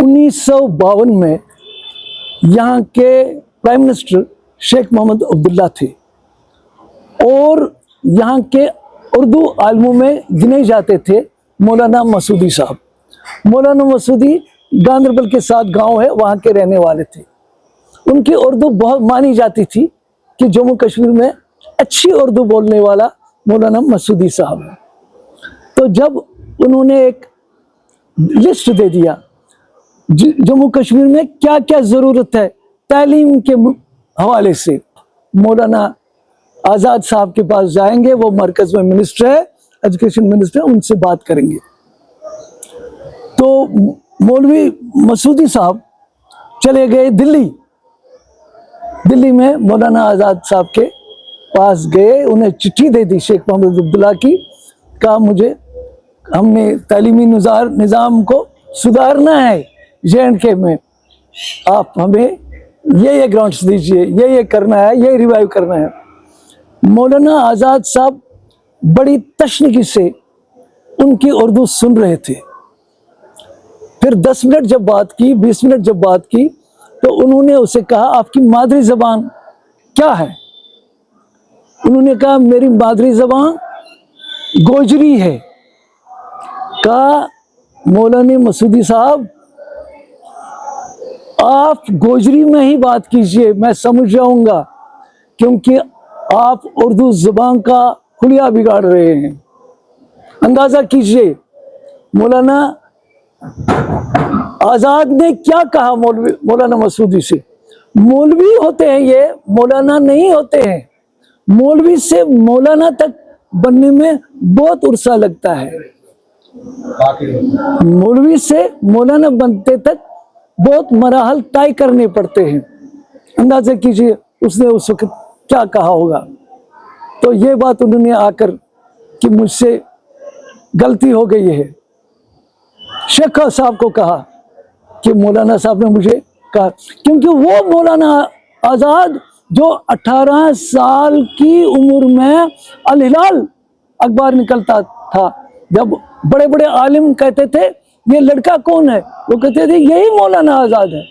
1952 में यहाँ के प्राइम मिनिस्टर शेख मोहम्मद अब्दुल्ला थे और यहाँ के उर्दू आलमों में गिने जाते थे मौलाना मसूदी साहब। मौलाना मसूदी गांदरबल के साथ गांव है, वहाँ के रहने वाले थे। उनकी उर्दू बहुत मानी जाती थी कि जम्मू कश्मीर में अच्छी उर्दू बोलने वाला मौलाना मसूदी साहब है। तो जब उन्होंने एक लिस्ट दे दिया जम्मू कश्मीर में क्या क्या ज़रूरत है तालीम के हवाले से, मौलाना आज़ाद साहब के पास जाएंगे, वो मरकज़ में मिनिस्टर है, एजुकेशन मिनिस्टर, उनसे बात करेंगे। तो मौलवी मसूदी साहब चले गए दिल्ली। दिल्ली में मौलाना आज़ाद साहब के पास गए, उन्हें चिट्ठी दे दी शेख मोहम्मद अब्दुल्ला की, कहा मुझे हमने तालीमी निज़ाम को सुधारना है J&K में, आप हमें ये ग्रांट्स दीजिए, ये करना है, ये रिवाइव करना है। मौलाना आज़ाद साहब बड़ी तशनीकी से उनकी उर्दू सुन रहे थे। फिर 10 मिनट जब बात की, 20 मिनट जब बात की, तो उन्होंने उसे कहा आपकी मादरी ज़बान क्या है? उन्होंने कहा मेरी मादरी ज़बान गोजरी है। कहा मौलाना मसूदी साहब आप गोजरी में ही बात कीजिए, मैं समझ जाऊंगा, क्योंकि आप उर्दू ज़बान का हुलिया बिगाड़ रहे हैं। अंदाज़ा कीजिए मौलाना आज़ाद ने क्या कहा मौलाना मसूदी से। मौलवी होते हैं ये, मौलाना नहीं होते हैं। मौलवी से मौलाना तक बनने में बहुत उर्सा लगता है। मौलवी से मौलाना बनते तक बहुत मराहल तय करने पड़ते हैं। अंदाज़ा कीजिए उसने उस वक्त क्या कहा होगा। तो ये बात उन्होंने आकर कि मुझसे गलती हो गई है, शेख साहब को कहा कि मौलाना साहब ने मुझे कहा, क्योंकि वो मौलाना आज़ाद जो 18 साल की उम्र में अल हिलाल अखबार निकलता था, जब बड़े बड़े आलिम कहते थे ये लड़का कौन है, वो कहते थे यही मौलाना आज़ाद है।